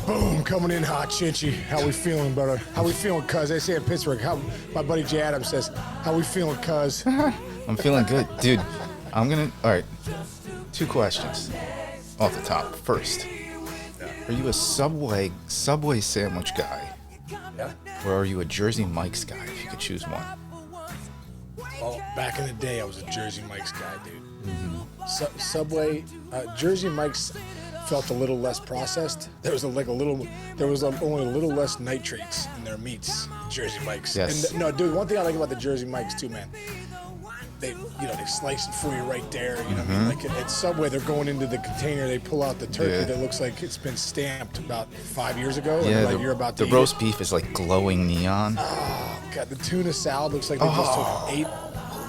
Boom, coming in hot, Chinchy. How we feeling, brother? How we feeling, cuz? They say in Pittsburgh. How my buddy Jay Adams says, how we feeling, cuz? I'm feeling good. Dude, all right, 2 questions off the top. First, are you a Subway sandwich guy? Yeah. Or are you a Jersey Mike's guy, if you could choose one? Well, back in the day, I was a Jersey Mike's guy, dude. Mm-hmm. Subway, Jersey Mike's felt a little less processed. There was only a little less nitrates in their meats. Jersey Mike's. Yes. And no, dude, one thing I like about the Jersey Mike's too, man. They slice it for you right there. You know what I mean? Like at Subway, they're going into the container. They pull out the turkey that looks like it's been stamped about 5 years ago. Yeah, and you're about to the roast beef is like glowing neon. Oh God, the tuna salad looks like they just took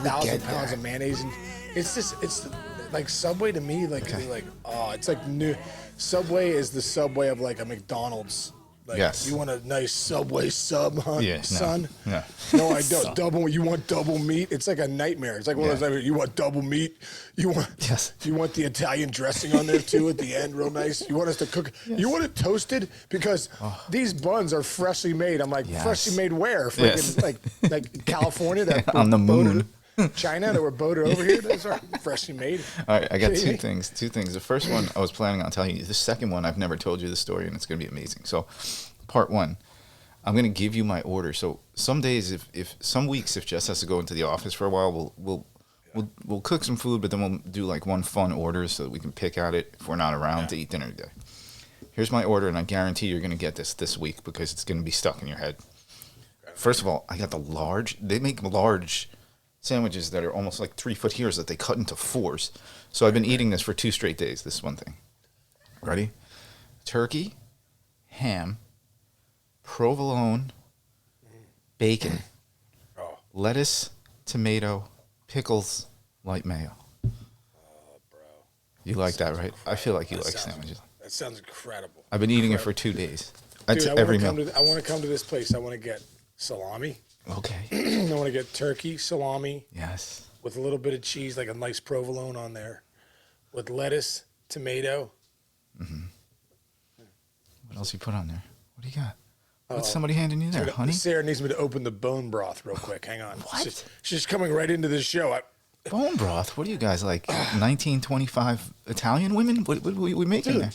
8,000 pounds of mayonnaise, and it's like Subway to me, it's like new. Subway is the Subway of like a McDonald's. Like, yes. You want a nice Subway sub, son? Yeah. No, I don't. Double. You want double meat? It's like a nightmare. It's like one of those. You want double meat? You want the Italian dressing on there too at the end, real nice. You want us to cook? Yes. You want it toasted because these buns are freshly made. I'm like, freshly made where? Freaking, like California, that on the moon. China that were boated over here. Those are freshly made. All right, I got two things. The first one I was planning on telling you. The second one I've never told you the story, and it's going to be amazing. So, part one, I'm going to give you my order. So some days, if some weeks, if Jess has to go into the office for a while, we'll cook some food, but then we'll do like one fun order so that we can pick at it if we're not around to eat dinner today. Here's my order, and I guarantee you're going to get this week because it's going to be stuck in your head. First of all, I got the large. They make large sandwiches that are almost like 3 foot here's that they cut into 4s. So I've been eating this for 2 straight days. This is one thing. Ready? Turkey, ham, provolone, bacon, lettuce, tomato, pickles, light mayo. Oh, bro. You like that, right? I feel like you like sandwiches. That sounds incredible. I've been eating it for 2 days. Dude, Every meal. I want to come to this place. I want to get salami. Okay. I want to get turkey, salami. Yes. With a little bit of cheese, like a nice provolone on there. With lettuce, tomato. Mm-hmm. What else you put on there? What do you got? What's somebody handing you there, honey? Sarah needs me to open the bone broth real quick. Hang on. What? She's coming right into this show. Bone broth? What are you guys, like 1925 Italian women? What are we making there?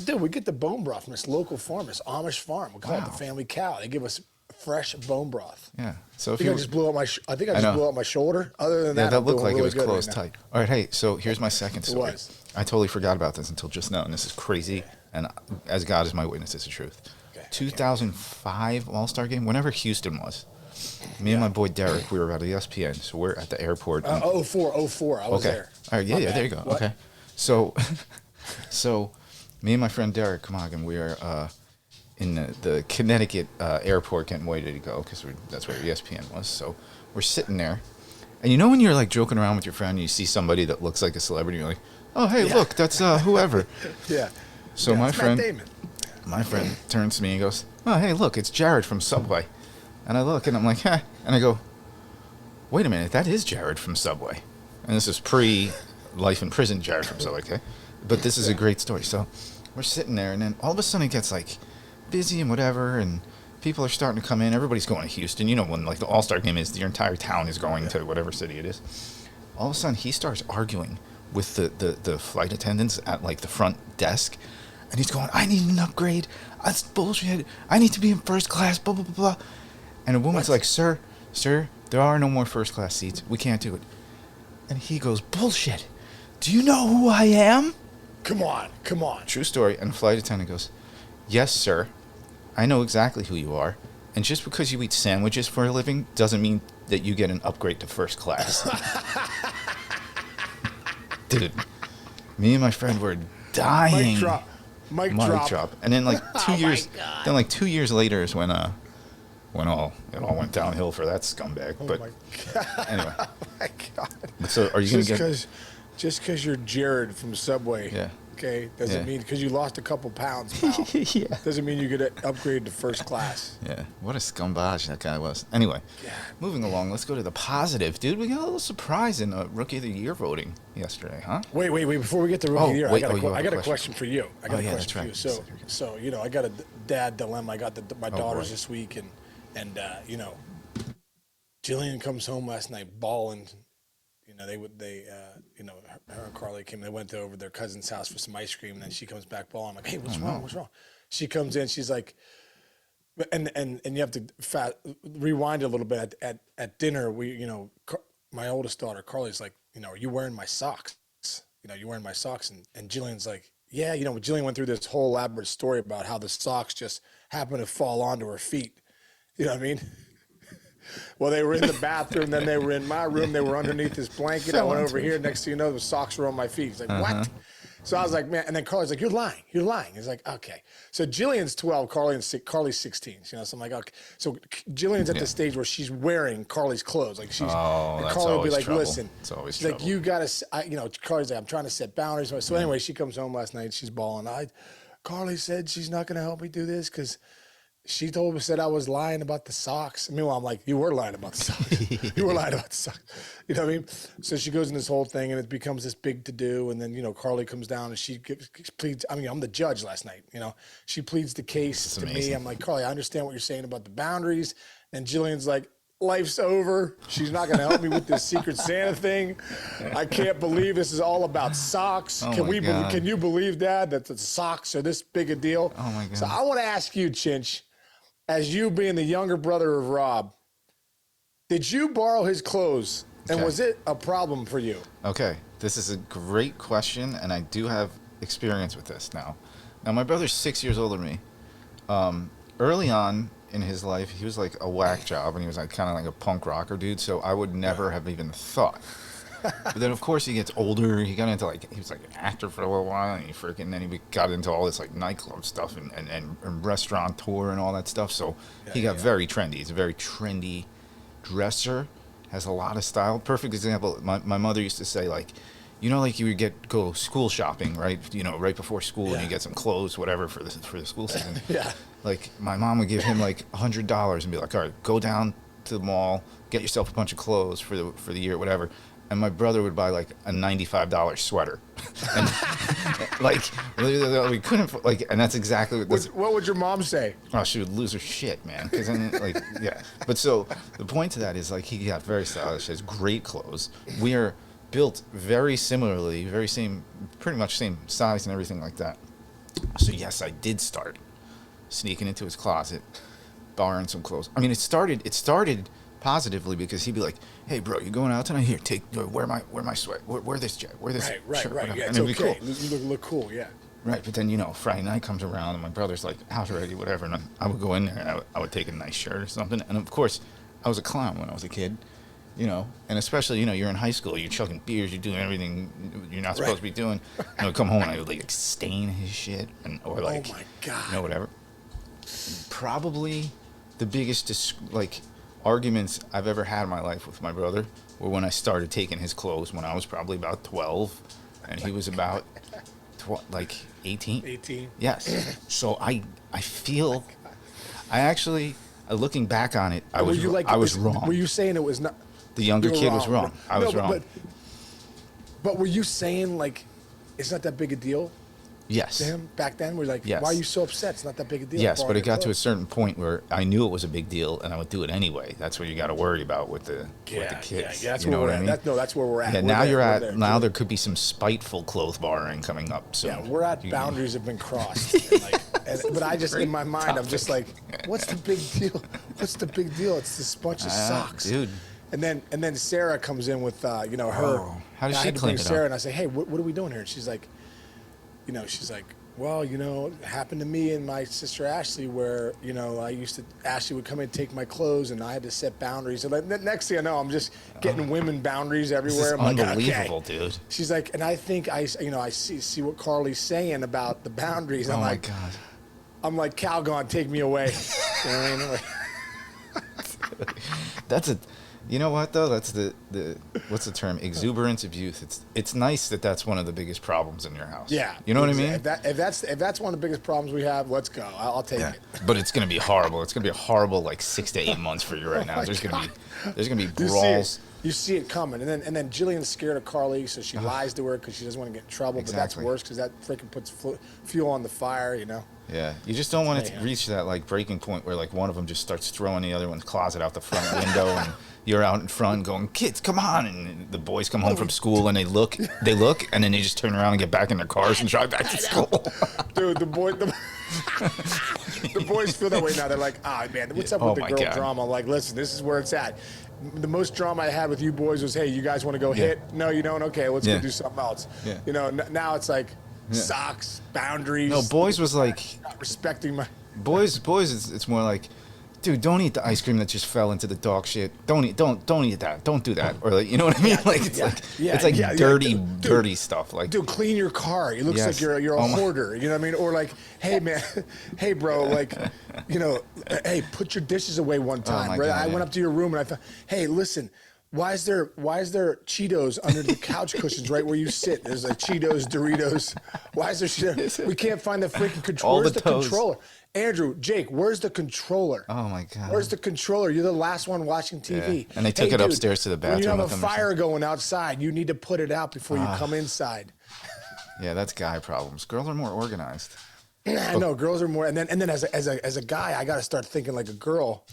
Dude, we get the bone broth from this local farm, this Amish farm. We call it the Family Cow. They give us fresh bone broth. Yeah. So if I just blew out my. I think I just blew out my shoulder. Other than that, that looked like really it was closed tight. All right, hey. So here's my second story. It was. I totally forgot about this until just now, and this is crazy. And as God is my witness, it's the truth. Okay. 2005 All-Star game, whenever Houston was. Me and my boy Derek, we were at ESPN, so we're at the airport. 04. I was there. All right, yeah, there you go. What? Okay. So me and my friend Derek Kamagan, we are in the Connecticut airport getting ready to go because that's where ESPN was. So we're sitting there. And you know when you're like joking around with your friend and you see somebody that looks like a celebrity, you're like, oh, hey, look, that's whoever. Yeah. So my friend turns to me and goes, oh, hey, look, it's Jared from Subway. And I look and I'm like, and I go, wait a minute, that is Jared from Subway. And this is pre-life in prison Jared from Subway, okay? But this is a great story. So we're sitting there and then all of a sudden it gets like busy and whatever and people are starting to come in. Everybody's going to Houston. You know when like the All-Star game is, your entire town is going to whatever city it is. All of a sudden he starts arguing with the flight attendants at like the front desk. And he's going, I need an upgrade. That's bullshit. I need to be in first class, blah, blah, blah, blah. And a woman's like, sir, there are no more first class seats. We can't do it. And he goes, bullshit. Do you know who I am? Come on. True story. And the flight attendant goes, yes, sir. I know exactly who you are. And just because you eat sandwiches for a living doesn't mean that you get an upgrade to first class. Dude, me and my friend were dying. Mic drop. And then like 2 years later is when it all went downhill for that scumbag. Oh but my God. Anyway. Oh my God. So are you going to get just because you're Jared from Subway? Yeah. Okay, doesn't mean because you lost a couple pounds, pal. Yeah. Doesn't mean you get upgraded to first class. Yeah, what a scumbag that guy was. Anyway, moving along, let's go to the positive. Dude, we got a little surprise in Rookie of the Year voting yesterday, huh? Wait. Before we get to Rookie of the Year, I got a question. question for you. I got a question for you. So I got a dad dilemma. I got my daughters this week, and Jillian comes home last night bawling. Her and Carly came. They went over their cousin's house for some ice cream, and then she comes back bawling. I'm like, hey, what's wrong? What's wrong? She comes in. She's like, and you have to rewind a little bit. At dinner, my oldest daughter Carly's like, are you wearing my socks? You wearing my socks? And Jillian's like, yeah. Jillian went through this whole elaborate story about how the socks just happened to fall onto her feet. You know what I mean? Well, they were in the bathroom, then they were in my room. They were underneath this blanket. I went over here. Next thing you know, the socks were on my feet. He's like, what? So I was like, man. And then Carly's like, you're lying. You're lying. He's like, okay. So Jillian's 12, Carly's 16. So I'm like, okay. So Jillian's at the stage where she's wearing Carly's clothes. Like and Carly will be like, listen. She's like, you got to, Carly's like, I'm trying to set boundaries. So anyway, she comes home last night. She's bawling. Carly said she's not going to help me do this because she said I was lying about the socks. Meanwhile, I'm like, you were lying about the socks. You were lying about the socks. You know what I mean? So she goes in this whole thing, and it becomes this big to-do. And then, Carly comes down, and she pleads. I mean, I'm the judge last night. She pleads the case to me. I'm like, Carly, I understand what you're saying about the boundaries. And Jillian's like, life's over. She's not going to help me with this Secret Santa thing. I can't believe this is all about socks. Can you believe that the socks are this big a deal? Oh, my God. So I want to ask you, Chinch, as you being the younger brother of Rob, did you borrow his clothes, and was it a problem for you? Okay, this is a great question, and I do have experience with this now. Now, my brother's 6 years older than me. Early on in his life, he was like a whack job, and he was like kind of like a punk rocker dude, so I would never have even thought. But then, of course, he gets older. He got into he was like an actor for a little while, and then he got into all this like nightclub stuff and restaurateur and all that stuff. So he got very trendy. He's a very trendy dresser, has a lot of style. Perfect example. My mother used to say you would go school shopping, right? Right before school, and you get some clothes, whatever, for the school season. Like my mom would give him like $100 and be like, all right, go down to the mall, get yourself a bunch of clothes for the year, whatever. And my brother would buy like a $95 sweater, and we couldn't and that's exactly what would your mom say? Oh, she would lose her shit, man. Because then But so the point to that is he got very stylish, has great clothes. We are built very similarly, pretty much same size and everything like that. So yes, I did start sneaking into his closet, borrowing some clothes. I mean, it started positively because he'd be like, "Hey, bro, you going out tonight? Here, wear my sweat. Wear this jacket. Wear this shirt." Right. Yeah, and it's okay. Cool. You look cool. Yeah. Right, but then Friday night comes around and my brother's like out already, whatever, and I would go in there and I would take a nice shirt or something. And of course, I was a clown when I was a kid, and especially you're in high school, you're chugging beers, you're doing everything you're not supposed to be doing. And I would come home and I would stain his shit or oh my God, whatever. Probably the biggest arguments I've ever had in my life with my brother were when I started taking his clothes when I was probably about 12 and he was about 18. 18. Yes. So I feel looking back on it, I was wrong. Were you saying it was not the younger kid was wrong? I was wrong. But were you saying it's not that big a deal? Yes. To him back then, we're like, yes. Why are you so upset? It's not that big a deal. Yes, but it got to a certain point where I knew it was a big deal, and I would do it anyway. That's what you got to worry about with the kids. Yeah, that's where we're at. I mean? That's where we're at. Yeah, now there could be some spiteful clothes borrowing coming up. So yeah, we're at boundaries have been crossed. But I just in my mind, I'm just like, what's the big deal? What's the big deal? It's this bunch of socks, dude. And then Sarah comes in with her. How does she clean it up? Sarah and I say, hey, what are we doing here? And she's like, well, it happened to me and my sister Ashley where, Ashley would come in and take my clothes and I had to set boundaries. And next thing I know, I'm just getting women boundaries everywhere. This is unbelievable, dude. She's like, and I think I see what Carly's saying about the boundaries. Oh, my God. I'm like, Calgon, take me away. You know what I mean? You know what though? That's the what's the term? Exuberance of youth. It's nice that that's one of the biggest problems in your house. Yeah, you know what I mean. If that's one of the biggest problems we have, let's go. I'll take it. But it's gonna be horrible. It's gonna be a horrible like 6 to 8 months for you right now. There's gonna be brawls. You see it coming, and then Jillian's scared of Carly, so she lies to her because she doesn't want to get in trouble. Exactly. But that's worse because that freaking puts fuel on the fire, Yeah, you just don't want it to reach that like breaking point where like one of them just starts throwing the other one's closet out the front window, and you're out in front going, "Kids, come on!" And the boys come home from school and they look, and then they just turn around and get back in their cars and drive back to school. Dude, the boys feel that way now. They're like, "Ah, man, what's up with the girl drama?" I'm like, listen, this is where it's at. The most drama I had with you boys was, "Hey, you guys want to go hit? No, you don't. Okay, let's go do something else." Yeah. Now it's like socks, boundaries. No, boys was like not respecting my boys. It's more like, dude, don't eat the ice cream that just fell into the dog shit. Don't eat that. Don't do that. Or like, you know what I mean? Like it's like dirty stuff. Like, dude, clean your car. It looks like you're a hoarder. You know what I mean? Or like, hey man, hey bro, like, hey, put your dishes away one time. Right? I went up to your room and I thought, hey, listen. Why is there Cheetos under the couch cushions right where you sit? There's like Cheetos, Doritos. Why is there Cheetos? We can't find the freaking controller. Where's the controller? Andrew, Jake, where's the controller? Oh my God. Where's the controller? You're the last one watching TV. Yeah. And they took it upstairs to the bathroom. When you have a fire going outside, you need to put it out before you come inside. Yeah, that's guy problems. Girls are more organized. No, girls are more. And then as a guy, I got to start thinking like a girl.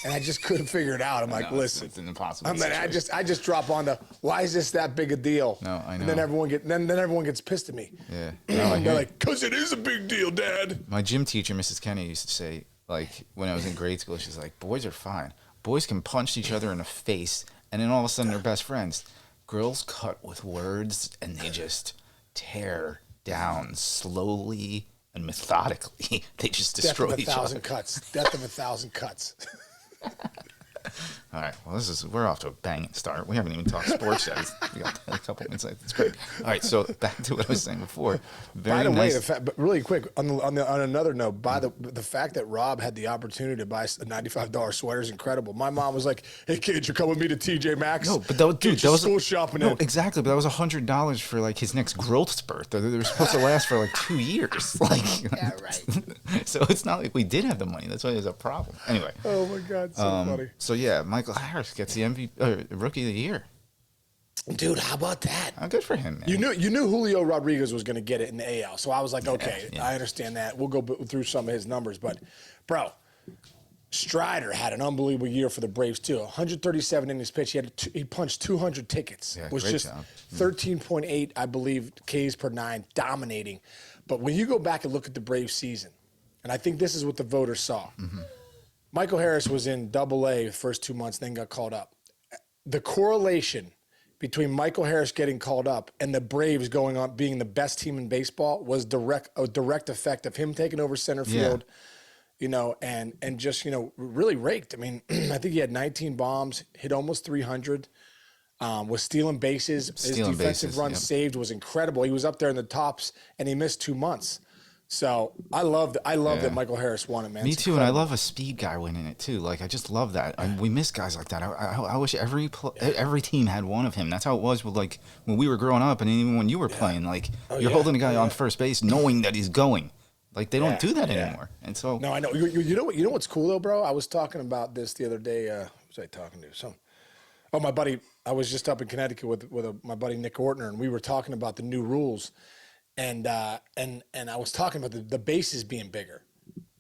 And I just couldn't figure it out. I'm like, listen, it's an impossible. I just drop on the why is this that big a deal? No, I know. And then everyone gets pissed at me. Yeah. They're like, cause it is a big deal, Dad. My gym teacher, Mrs. Kenny, used to say, like, when I was in grade school, she's like, boys are fine. Boys can punch each other in the face, and then all of a sudden they're best friends. Girls cut with words, and they just tear down slowly and methodically. They just destroy each other. Death of 1,000 cuts. All right. Well, we're off to a banging start. We haven't even talked sports yet. We got a couple minutes. That's great. All right. So back to what I was saying before. By the way, but really quick on another note, the fact that Rob had the opportunity to buy a $95 sweater is incredible. My mom was like, "Hey kids, you're coming with me to TJ Maxx." No, but that was school shopping. No, exactly. But that was $100 for like his next growth spurt. They were supposed to last for like 2 years. Like, yeah, right. So it's not like we did have the money. That's why there's a problem. Anyway. Oh my God, so funny. So yeah, Michael Harris gets the MVP, Rookie of the Year. Dude, how about that? Good for him, man. You knew Julio Rodriguez was going to get it in the AL, so I was like, okay, I understand that. We'll go through some of his numbers, but bro, Strider had an unbelievable year for the Braves too. 137 innings pitched. He punched 200 tickets. Yeah, was great just job. 13.8, I believe, Ks per 9, dominating. But when you go back and look at the Braves season, and I think this is what the voters saw. Mm-hmm. Michael Harris was in Double-A the first 2 months, then got called up. The correlation between Michael Harris getting called up and the Braves going on being the best team in baseball was a direct effect of him taking over center field, and just, really raked. I mean, I think he had 19 bombs, hit almost 300, was stealing bases. His defensive run saved was incredible. He was up there in the tops, and he missed 2 months. So I love that Michael Harris won it, man. Me too, and I love a speed guy winning it too. Like I just love that. We miss guys like that. I wish every team had one of him. That's how it was with like when we were growing up, and even when you were playing. Like you're holding a guy on first base, knowing that he's going. Like they don't do that anymore. And so no, I know. You know what's cool though, bro? I was talking about this the other day. Who was I talking to? My buddy. I was just up in Connecticut with my buddy Nick Ortner, and we were talking about the new rules. And I was talking about the bases being bigger.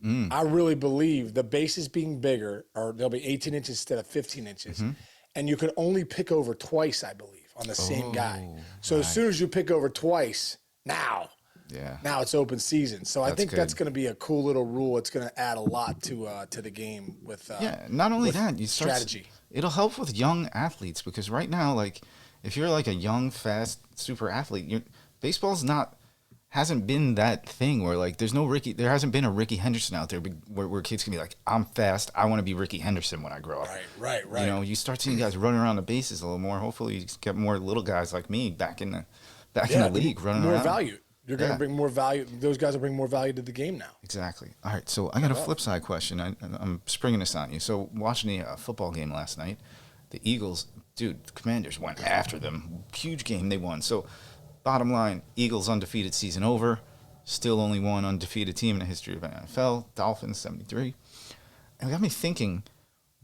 I really believe the bases being bigger, or they'll be 18 inches instead of 15 inches. Mm-hmm. And you can only pick over twice, I believe, on the same guy. So as soon as you pick over twice, now it's open season. So I think that's going to be a cool little rule. It's going to add a lot to the game with not only that, strategy. It'll help with young athletes because right now, like if you're like a young, fast, super athlete, baseball's hasn't been that thing where like there hasn't been a Ricky Henderson out there where kids can be like, I'm fast, I want to be Ricky Henderson when I grow up. Right. You start seeing guys running around the bases a little more. Hopefully you get more little guys like me back in the league running around. More value. You're going to bring more value. Those guys will bring more value to the game now. Exactly. All right, so I got a flip side question. I'm springing this on you. So watching the football game last night, The Eagles, dude, the Commanders went after them. Huge game they won. So, bottom line, Eagles undefeated season over. Still only one undefeated team in the history of the NFL. Dolphins, 73. And it got me thinking,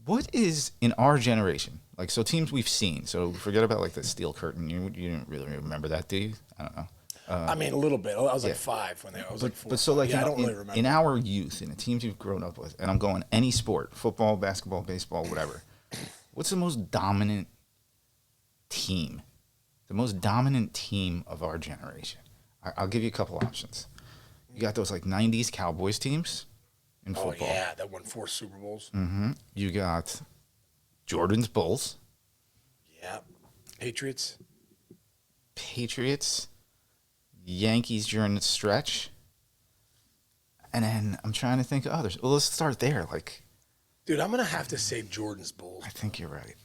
what is in our generation? Like, so teams we've seen. So forget about like the Steel Curtain. You didn't really remember that, do you? I don't know. I mean, a little bit. I was like 5 when I was like 4. But so like, I don't really remember. In our youth, in the teams you've grown up with, and I'm going any sport, football, basketball, baseball, whatever. What's the most dominant team? The most dominant team of our generation. I'll give you a couple options. You got those like 90s Cowboys teams in football. Oh, yeah, that won 4 Super Bowls. Mm-hmm. You got Jordan's Bulls. Yeah. Patriots. Yankees during the stretch. And then I'm trying to think of others. Well, let's start there. Like, dude, I'm going to have to say Jordan's Bulls. I think you're right.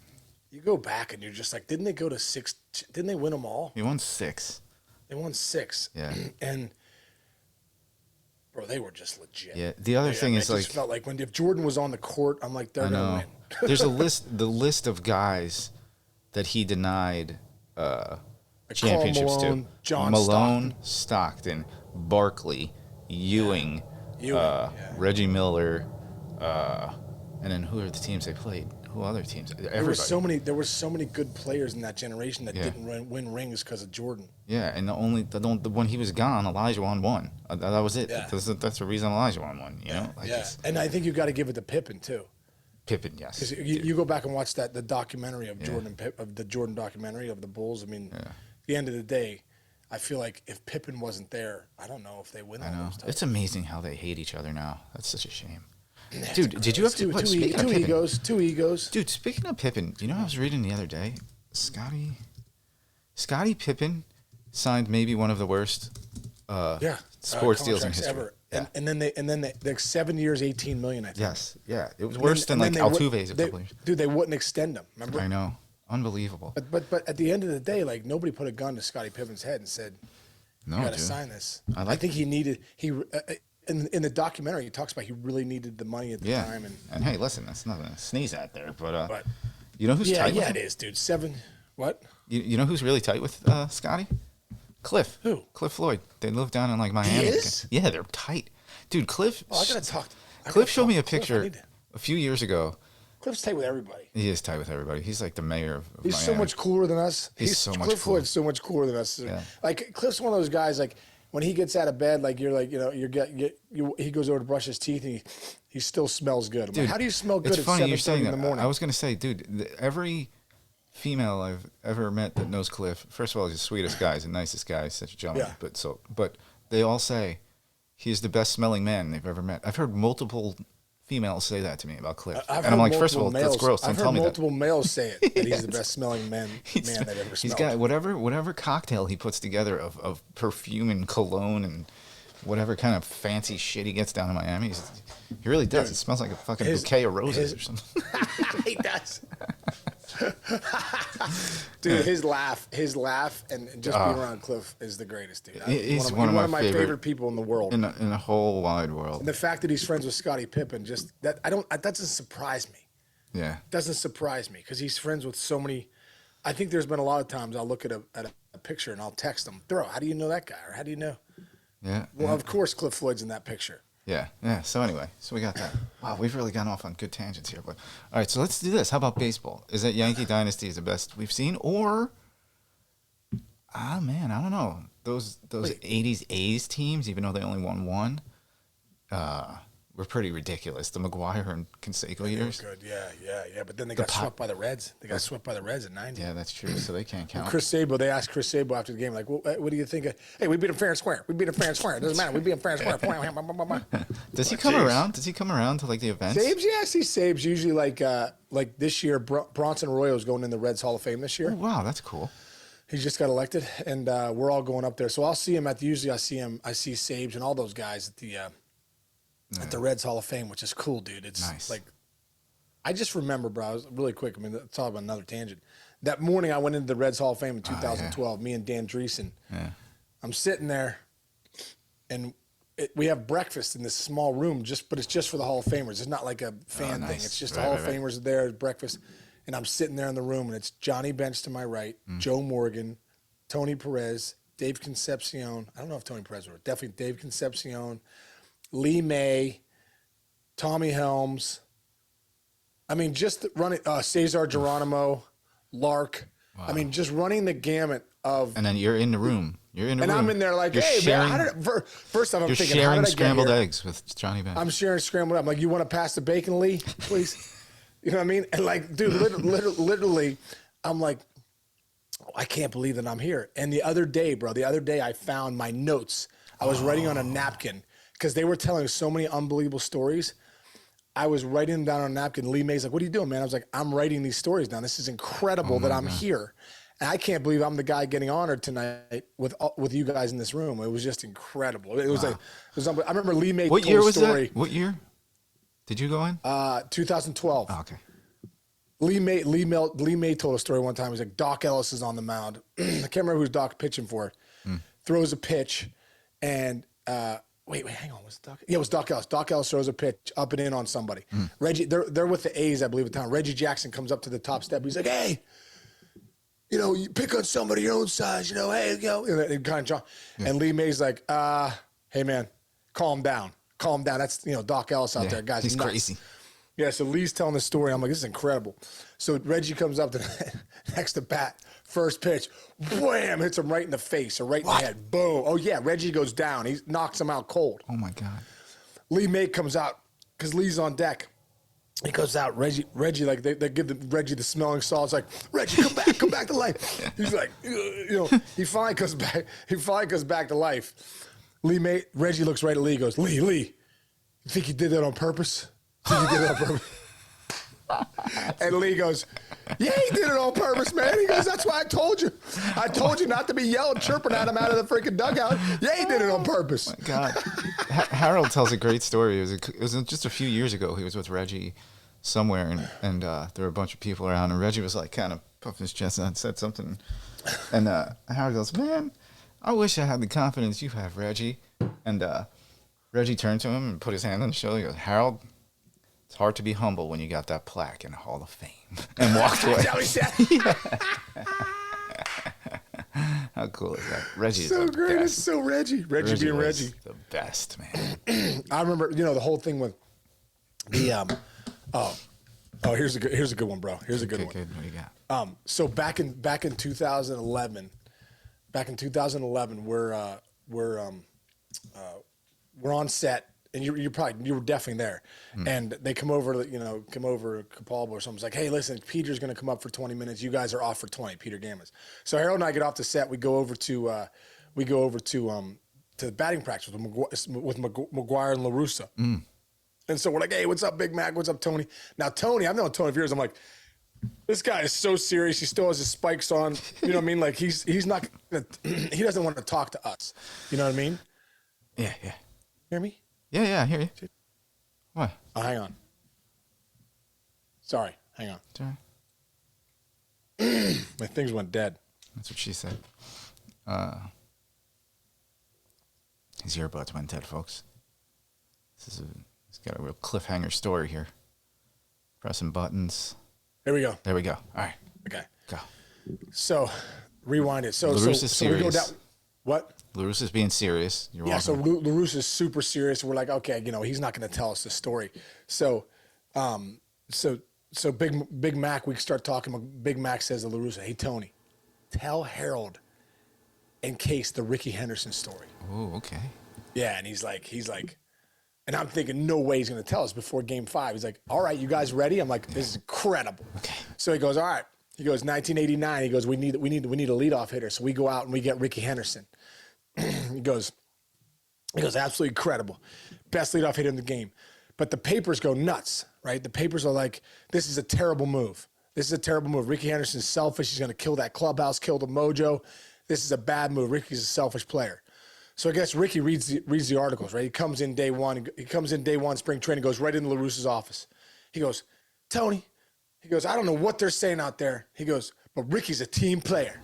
You go back and you're just like, didn't they go to 6? Didn't they win them all? He won 6. They won 6. Yeah. And, bro, they were just legit. Yeah. The other thing is, I like, just felt like if Jordan was on the court, I'm like, they're going to win. There's a list, the list of guys that he denied championships Malone, to. John Malone, Stockton, Barkley, Ewing, Reggie Miller, and then who are the teams they played? Who other teams? Everybody. There were so many good players in that generation that didn't win rings because of Jordan. Yeah, and the when he was gone, Elijah won one. That was it. Yeah. That's the reason Elijah won one. You know, like And I think you got to give it to Pippen too. Pippen, yes. Because you go back and watch the documentary of Jordan of the Jordan documentary of the Bulls. I mean, at the end of the day, I feel like if Pippen wasn't there, I don't know if they win. I know. Those It's amazing how they hate each other now. That's such a shame. That's Dude, gross. did you have to two egos? Two egos. Dude, speaking of Pippen, you know I was reading the other day? Scottie Pippen signed maybe one of the worst sports deals in history. Ever. Yeah. And then they 7 years, 18 million, I think. Yes, yeah. It was worse than like Altuve's a couple years. Dude, they wouldn't extend him, remember? I know. Unbelievable. But at the end of the day, like nobody put a gun to Scottie Pippen's head and said, "You got to sign this." I think he needed in the documentary. He talks about he really needed the money at the time. And hey, listen, that's nothing to sneeze at there. But you know who's tight? Yeah, with it is, dude. 7. What? You know who's really tight with Scotty? Cliff. Who? Cliff Floyd. They live down in like Miami. He is? Yeah, they're tight, dude. Cliff. Oh, I gotta talk. Cliff showed me a picture a few years ago. Cliff's tight with everybody. He is tight with everybody. He's like the mayor of He's Miami. so much cooler than us. He's so much Cliff cooler. Floyd's so much cooler than us. Yeah. Like Cliff's one of those guys. Like when he gets out of bed, like you're like he goes over to brush his teeth and he still smells good. I'm Dude, like, how do you smell good it's at funny you're 7:30 saying in the that. morning? I was gonna say, dude, every female I've ever met that knows Cliff, first of all, he's the sweetest guy, he's the nicest guy, he's such a gentleman. Yeah. But they all say he's the best smelling man they've ever met. I've heard multiple females say that to me about Cliff, and I'm like, first of all, that's gross. Don't tell me that. I've heard multiple males say it that he's the best smelling man they've ever smelled. He's got whatever cocktail he puts together of perfume and cologne and whatever kind of fancy shit he gets down in Miami. He really does. It smells like a fucking bouquet of roses or something. He does. Dude, his laugh and just being around Cliff is the greatest, dude. He's one of my favorite people in the world. In the whole wide world. And the fact that he's friends with Scottie Pippen, that doesn't surprise me. Yeah. Doesn't surprise me because he's friends with so many. I think there's been a lot of times I'll look at a picture and I'll text him, "Bro, how do you know that guy?" Or "How do you know?" Yeah. Well, of course, Cliff Floyd's in that picture. Yeah. So anyway, we got that. Wow, we've really gone off on good tangents here. But all right, so let's do this. How about baseball? Is that Yankee dynasty is the best we've seen, or man, I don't know. Those 80s A's teams, even though they only won one, were pretty ridiculous. The McGuire and Canseco years. Good, yeah. But then they got swept by the Reds. They got swept by the Reds in '90. Yeah, that's true. So they can't count. Chris Sabo, they asked Chris Sabo after the game, like, what do you think? Hey, we beat them fair and square. We beat them fair and square. It doesn't matter. We beat them fair and square. Does he come around? Does he come around to like the events? Sabes, yeah, I see Sabes usually like this year. Bronson Arroyo's going in the Reds Hall of Fame this year. Oh, wow, that's cool. He just got elected, and we're all going up there. So I'll see him usually I see Sabes and all those guys at the Reds Hall of Fame, which is cool, dude. It's nice. Like, I just remember, bro, I was really quick. I mean, it's all about another tangent. That morning I went into the Reds Hall of Fame in 2012, me and Dan Dreesen. Yeah. I'm sitting there, and we have breakfast in this small room, but it's just for the Hall of Famers. It's not like a fan thing. It's just the Hall of Famers are there, breakfast. and I'm sitting there in the room, and it's Johnny Bench to my right, Joe Morgan, Tony Perez, Dave Concepcion. I don't know if Tony Perez was, definitely Dave Concepcion, Lee May, Tommy Helms. I mean, just running Cesar Geronimo, Lark. Wow. I mean, just running the gamut of. And then you're in the room. You're in the room. And I'm in there like, hey, man, first off, I'm thinking, how did I get scrambled here? eggs with Johnny Bench. I'm sharing scrambled eggs. I'm like, you want to pass the bacon, Lee, please? You know what I mean? And like, dude, literally, I'm like, oh, I can't believe that I'm here. And the other day, I found my notes. I was writing on a napkin because they were telling so many unbelievable stories. I was writing them down on a napkin. Lee May's like, what are you doing, man? I was like, I'm writing these stories down. This is incredible that I'm here. And I can't believe I'm the guy getting honored tonight with you guys in this room. It was just incredible. It was I remember Lee May told a story. What year did you go in? 2012. Oh, okay. Lee May told a story one time. He's like, Doc Ellis is on the mound. I can't remember who's Doc pitching for. Throws a pitch, and wait, hang on. Was it Doc? Yeah, it was Doc Ellis. Doc Ellis throws a pitch up and in on somebody. Reggie, they're with the A's, I believe, at the time. Reggie Jackson comes up to the top step. He's like, hey, you know, you pick on somebody your own size, you know, hey, you know, and kind of, and Lee May's like, hey, man, calm down. That's, you know, Doc Ellis out there, guys. He's crazy. Yeah, so Lee's telling the story. I'm like, this is incredible. So Reggie comes up to the next to bat, first pitch, wham, hits him right in the face or right in the head. Boom. Oh, yeah, Reggie goes down. He knocks him out cold. Oh, my God. Lee May comes out because Lee's on deck. He goes out. Reggie, like they give Reggie the smelling salts. Like, Reggie, come back to life. He's like, you know, he finally comes back. He finally comes back to life. Reggie looks right at Lee. Goes, Lee, you think you did that on purpose? Did you did it on purpose? And Lee goes, yeah, he did it on purpose, man. He goes, that's why I told you. I told you not to be yelling, chirping at him out of the freaking dugout. Yeah, he did it on purpose. Oh my God. Harold tells a great story. It was just a few years ago. He was with Reggie somewhere, and there were a bunch of people around, and Reggie was like kind of puffing his chest out and said something. And Harold goes, man, I wish I had the confidence you have, Reggie. And Reggie turned to him and put his hand on his shoulder. He goes, Harold, it's hard to be humble when you got that plaque in the Hall of Fame. And walked away. How cool is that? Reggie so is the great. best. It's so Reggie being Reggie. The best, man. I remember, you know, the whole thing with the here's a good one, bro. Here's a good one. Good. What do you got? So back in 2011, we're on set, and you were definitely there, and they come over Capalbo or something. It's like, hey, listen, Peter's going to come up for 20 minutes. You guys are off for 20. Peter Gammas. So Harold and I get off the set. We go over to the batting practice with McGuire and LaRussa. And so we're like, hey, what's up, Big Mac? What's up, Tony? Now, Tony, I've known Tony for years. I'm like, this guy is so serious. He still has his spikes on. You know what I mean? Like, he's not, he doesn't want to talk to us. You know what I mean? Yeah. Hear me? Yeah, I hear you. What? Oh, hang on. Sorry, hang on. Sorry. My things went dead. That's what she said. His earbuds went dead, folks. He's got a real cliffhanger story here. Pressing buttons. Here we go. There we go. All right. Okay. Go. So, rewind it. So LaRussa's we go serious. down. What? LaRussa's being serious. You're welcome. So LaRussa's super serious. We're like, okay, you know, he's not going to tell us the story. So, so Big Mac, we start talking. Big Mac says to LaRussa, hey, Tony, tell Harold in case the Ricky Henderson story. Oh, okay. Yeah, and he's like, and I'm thinking, no way he's going to tell us before Game 5. He's like, all right, you guys ready? I'm like, this is incredible. Okay. So he goes, all right. He goes, 1989. He goes, we need a leadoff hitter. So we go out and we get Ricky Henderson. He goes, absolutely incredible. Best leadoff hitter in the game. But the papers go nuts, right? The papers are like, this is a terrible move. Ricky Henderson's selfish. He's going to kill that clubhouse, kill the mojo. This is a bad move. Ricky's a selfish player. So I guess Ricky reads the articles, right? He comes in day one, spring training, goes right into LaRussa's office. He goes, Tony, he goes, I don't know what they're saying out there. He goes, but Ricky's a team player.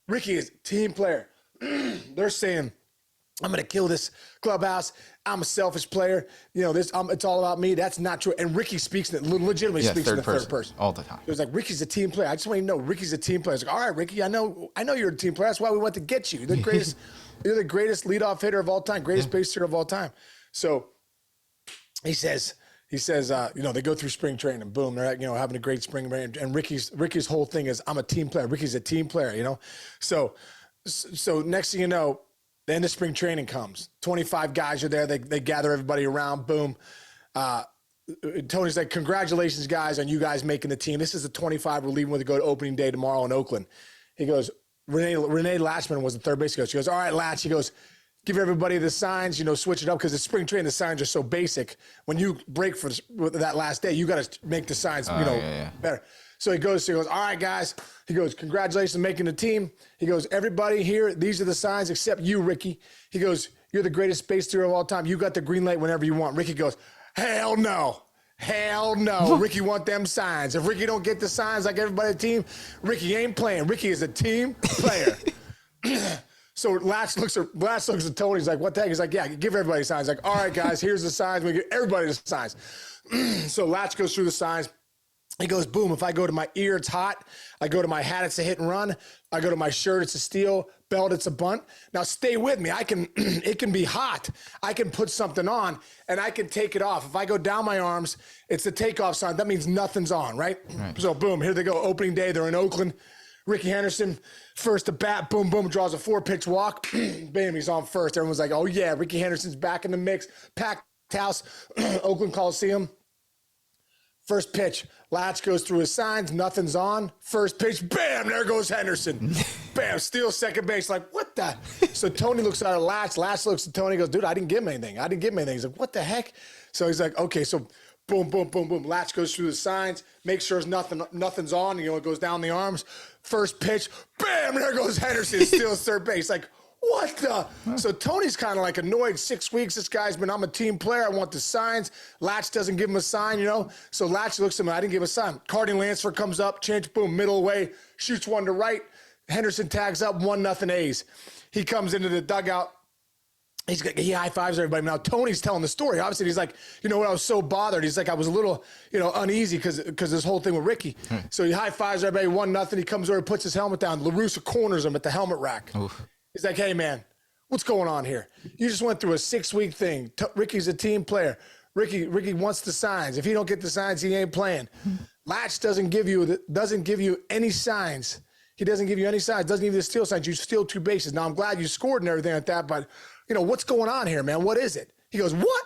Ricky is a team player. They're saying I'm going to kill this clubhouse. I'm a selfish player. You know, it's all about me. That's not true. And Ricky speaks, legitimately speaks in the third person. All the time. It was like, Ricky's a team player. I just want you to know, Ricky's a team player. It's like, all right, Ricky, I know you're a team player. That's why we went to get you. You're the greatest, you're the greatest leadoff hitter of all time, greatest base hitter of all time. So he says, you know, they go through spring training. Boom, they're, you know, having a great spring training. And Ricky's whole thing is, I'm a team player. Ricky's a team player, you know? So next thing you know, the end of spring training comes. 25 guys are there. They gather everybody around. Boom. Tony's like, congratulations, guys, on you guys making the team. This is the 25 we're leaving with to go to opening day tomorrow in Oakland. He goes, Renee Latchman was the third base coach. She goes, all right, Latch. He goes, give everybody the signs, you know, switch it up because it's spring training. The signs are so basic. When you break for that last day, you got to make the signs, better. So he goes, all right, guys. He goes, congratulations on making the team. He goes, everybody here, these are the signs except you, Ricky. He goes, you're the greatest base hero of all time. You got the green light whenever you want. Ricky goes, hell no. Hell no. Ricky want them signs. If Ricky don't get the signs like everybody on the team, Ricky ain't playing. Ricky is a team player. So Latch looks at Tony. He's like, what the heck? He's like, yeah, give everybody signs. Like, all right, guys, here's the signs. We give everybody the signs. So Latch goes through the signs. He goes, boom, if I go to my ear, it's hot. I go to my hat, it's a hit and run. I go to my shirt, it's a steal. Belt, it's a bunt. Now stay with me. It can be hot. I can put something on and I can take it off. If I go down my arms, it's the takeoff sign. That means nothing's on, right? So boom, here they go. Opening day, they're in Oakland. Ricky Henderson, first to bat, boom, boom, draws a 4-pitch walk. Bam, he's on first. Everyone's like, oh yeah, Ricky Henderson's back in the mix. Packed house, Oakland Coliseum. First pitch, Latch goes through his signs, nothing's on. First pitch, bam, there goes Henderson. Bam, steals second base. Like, what the? So Tony looks at Latch. Latch looks at Tony, goes, dude, I didn't give him anything. He's like, what the heck? So he's like, okay, so boom, boom, boom, boom. Latch goes through the signs, makes sure nothing's on. You know, it goes down the arms. First pitch, bam, there goes Henderson. Steals third base. Like, what the? So Tony's kind of like annoyed. 6 weeks, this guy's been, I'm a team player. I want the signs. Latch doesn't give him a sign, you know? So Latch looks at him, I didn't give a sign. Cardi Lansford comes up, Chinch, boom, middle away, shoots one to right. Henderson tags up, 1-0 A's. He comes into the dugout. He high-fives everybody. Now, Tony's telling the story. Obviously, he's like, you know what, I was so bothered. He's like, I was a little, you know, uneasy because this whole thing with Ricky. So he high-fives everybody, 1-0. He comes over, puts his helmet down. LaRussa corners him at the helmet rack. Oof. He's like, hey, man, what's going on here? You just went through a 6-week thing. Ricky's a team player. Ricky wants the signs. If he don't get the signs, he ain't playing. Latch doesn't give you any signs. He doesn't give you any signs. Doesn't give you the steal signs. You steal 2 bases. Now, I'm glad you scored and everything like that, but, you know, what's going on here, man? What is it? He goes, what?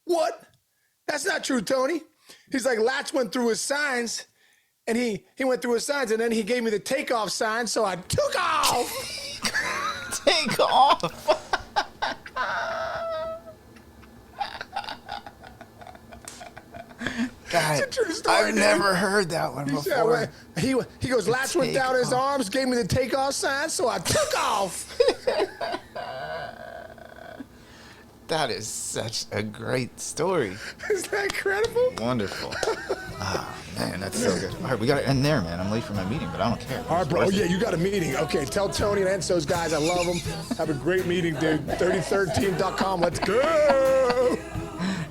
What? That's not true, Tony. He's like, Latch went through his signs, and he went through his signs, and then he gave me the takeoff sign, so I took off. Take off. God, it's a true story, I've never heard that one before. Yeah, he goes, Latch went down his arms, gave me the takeoff sign, so I took off. That is such a great story. Isn't that incredible? Wonderful. Oh, man, that's so good. All right, we got to end there, man. I'm late for my meeting, but I don't care. All right, bro. Oh, yeah, you got a meeting. Okay, tell Tony and Enzo's guys I love them. Have a great meeting, dude. 33team.com. Let's go.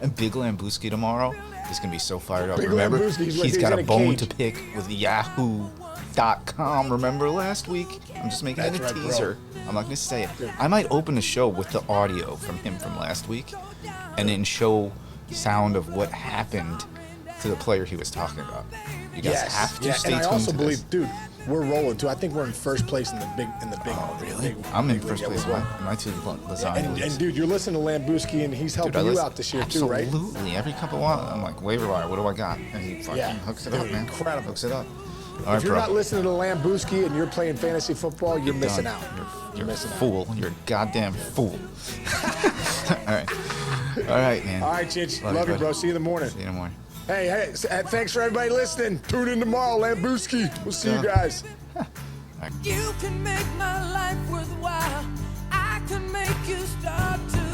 And Big Lambuski tomorrow is going to be so fired up. Big Remember, Lambuski, he's got a bone to pick with Yahoo.com. Remember last week? I'm just making it a teaser. Bro. I'm not going to say it. I might open the show with the audio from him from last week and then show sound of what happened to the player he was talking about. You guys have to stay tuned to this. And I also believe, dude, we're rolling too. I think we're in first place in the big. Oh, really? I'm in first place. My two lasagna. And dude, you're listening to Lambuski, and he's helping you out this year too, right? Absolutely. Every couple of I'm like, waiver wire. What do I got? And he fucking hooks it up, man. Incredible. Hooks it up. If you're not listening to Lambuski and you're playing fantasy football, you're missing out. You're missing out. Fool. You're a goddamn fool. All right, man. All right, Chinch. Love you, bro. See you in the morning. See you in the morning. Hey, thanks for everybody listening. Tune in tomorrow, Lambuski. We'll see you guys. You can make my life worthwhile. I can make you start to